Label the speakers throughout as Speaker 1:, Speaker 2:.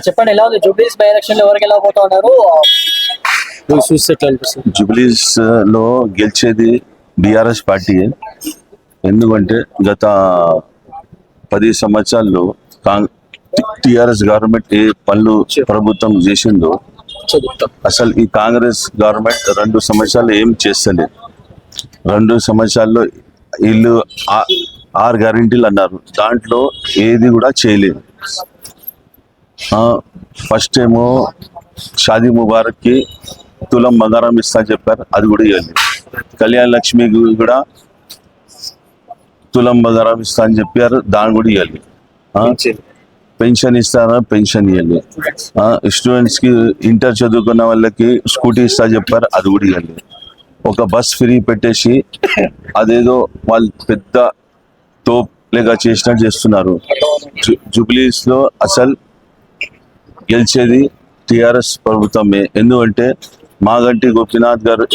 Speaker 1: చెప్పండి, ఎలా ఉంది జూబ్లీస్ బై ఎలక్షన్ లో ఎవరికి ఎలా పోతా ఉన్నారు?
Speaker 2: చూస్తే ఎట్లా అనిపిస్తుంది?
Speaker 3: జూబ్లీస్ లో గెలిచేది బీఆర్ఎస్ పార్టీ. ఎందుకంటే గత 10 సంవత్సరాల్లో టిఆర్ఎస్ గవర్నమెంట్ ఏ పనులు ప్రభుత్వం చేసిందో అసలు ఈ కాంగ్రెస్ గవర్నమెంట్ 2 సంవత్సరాలు ఏం చేస్తలేదు. 2 సంవత్సరాల్లో వీళ్ళు 6 గ్యారెంటీలు అన్నారు, దాంట్లో ఏది కూడా చేయలేదు. ఫస్ట్ ఏమో షాదీ ముబారక్ కి తులం బంగారం ఇస్తా చెప్పారు, అది కూడా ఇవ్వలేదు. కళ్యాణ లక్ష్మికి కూడా తులం బంగారం ఇస్తా అని చెప్పారు, దాన్ని కూడా ఇవ్వలేదు. పెన్షన్ ఇస్తారా, పెన్షన్ ఇవ్వలేదు. స్టూడెంట్స్ కి ఇంటర్ చదువుకున్న వాళ్ళకి స్కూటీ ఇస్తా చెప్పారు, అది కూడా ఇవ్వలేదు. ఒక బస్ ఫ్రీ పెట్టేసి అదేదో వాళ్ళు పెద్ద తోప్ లేక చేసినట్టు చేస్తున్నారు. జూబ్లీస్ లో అసలు గెలిచేది టిఆర్ఎస్ ప్రభుత్వమే. ఎందుకంటే మాగంటి గోపీనాథ్ గారు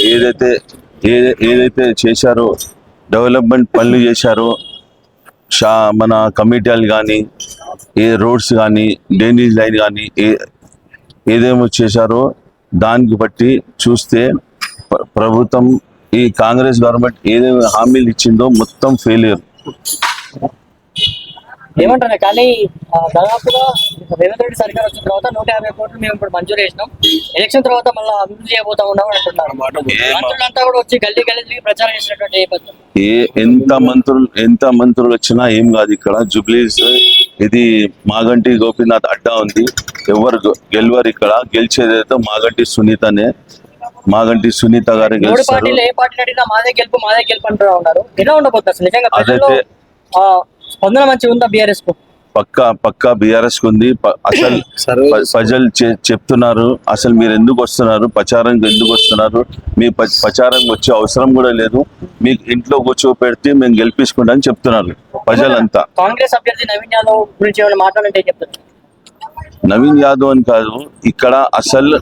Speaker 3: ఏదైతే చేశారో, డెవలప్మెంట్ పనులు చేశారో, మన కమిటీలు కానీ, ఏ రోడ్స్ కానీ, డ్రైనేజ్ లైన్ కానీ ఏదేమో చేశారో దానికి బట్టి చూస్తే ప్రభుత్వం, ఈ కాంగ్రెస్ గవర్నమెంట్ ఏదేమి హామీలు ఇచ్చిందో మొత్తం ఫెయిలియర్.
Speaker 1: ఏమంటారు? కానీ దాదాపుగా రేవంత్ రెడ్డి సర్కార్ వచ్చిన తర్వాత 150 కోట్లు మేము ఇప్పుడు మంజూరు చేసినాం, ఎలక్షన్ తర్వాత మళ్ళీ అభివృద్ధి చేయబోతా ఉన్నాం అని అంటున్నారు. మంత్రులంతా కూడా వచ్చి గల్లీ గల్లీ ప్రచారం చేసినటువంటి నేపథ్యం.
Speaker 3: ఎంత మంత్రులు వచ్చినా ఏం కాదు. ఇక్కడ జూబ్లీస్ ఇది మాగంటి గోపీనాథ్ అడ్డా ఉంది, ఎవరు గెలవరు. ఇక్కడ గెలిచేదైతే మాగంటి సునీతనే. మాగంటి సునీత గారు గెలుస్తారు.
Speaker 1: ఏ పార్టీ అడిగినా మాదే గెలుపు అంటూ ఉన్నారు. ఎలా ఉండబోతుంది అసలు? నిజంగా
Speaker 3: అదైతే
Speaker 1: స్పందన మంచిగా ఉందా బీఆర్ఎస్ కు?
Speaker 3: పక్కా బీఆర్ఎస్ ఉంది. అసలు ప్రజలు చెప్తున్నారు, అసలు మీరు ఎందుకు వస్తున్నారు, ప్రచారం ఎందుకు వస్తున్నారు, మీ ప్రచారం వచ్చే అవసరం కూడా లేదు, మీకు ఇంట్లో కూర్చోపెడితే మేము గెలిపించుకుంటామని చెప్తున్నారు ప్రజలంతా.
Speaker 1: కాంగ్రెస్ అభ్యర్థి నవీన్ యాదవ్ గురించి ఏమైనా మాట్లాడంటే చెప్తారు?
Speaker 3: నవీన్ యాదవ్ అని కాదు, ఇక్కడ అసలు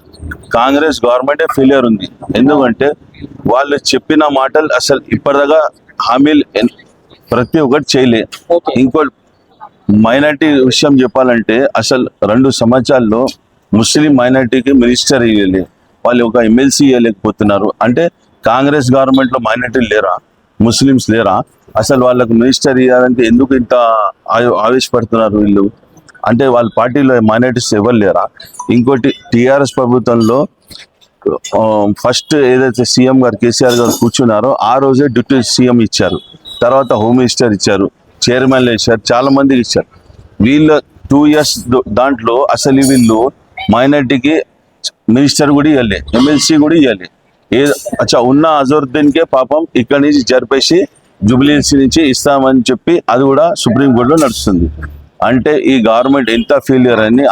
Speaker 3: కాంగ్రెస్ గవర్నమెంటే ఫెయిలియర్ ఉంది. ఎందుకంటే వాళ్ళు చెప్పిన మాటలు అసలు ఇప్పటిదాకా హామీలు ప్రతి ఒక్కటి చేయలే. ఇంకో మైనార్టీ విషయం చెప్పాలంటే అసలు 2 సంవత్సరాల్లో ముస్లిం మైనార్టీకి మినిస్టర్ ఇవ్వలే, వాళ్ళు ఒక ఎమ్మెల్సీ ఇవ్వలేకపోతున్నారు. అంటే కాంగ్రెస్ గవర్నమెంట్ లో మైనార్టీలు లేరా, ముస్లిమ్స్ లేరా? అసలు వాళ్ళకు మినిస్టర్ ఇవ్వాలంటే ఎందుకు ఇంత ఆవేశపడుతున్నారు వీళ్ళు? అంటే వాళ్ళ పార్టీలో మైనార్టీస్ ఎవరు లేరా? ఇంకోటి టిఆర్ఎస్ ప్రభుత్వంలో ఫస్ట్ ఏదైతే సీఎం గారు కేసీఆర్ గారు కూర్చున్నారో ఆ రోజే డిప్యూటీ సీఎం ఇచ్చారు, తర్వాత హోమ్ మినిస్టర్ ఇచ్చారు, చైర్మన్లు ఇచ్చారు, చాలా మందికి ఇచ్చారు. వీళ్ళ 2 ఇయర్స్ దాంట్లో అసలు వీళ్ళు మైనార్టీకి మినిస్టర్ కూడా ఇవ్వలే, ఎమ్మెల్సీ కూడా ఇవ్వలే. ఉన్న అజరుద్దీన్కే పాపం ఇక్కడి నుంచి జరిపేసి జూబ్లీస్ నుంచి ఇస్తామని చెప్పి అది కూడా సుప్రీంకోర్టులో నడుస్తుంది. అంటే ఈ గవర్నమెంట్ ఎంత ఫెయిలియర్ అని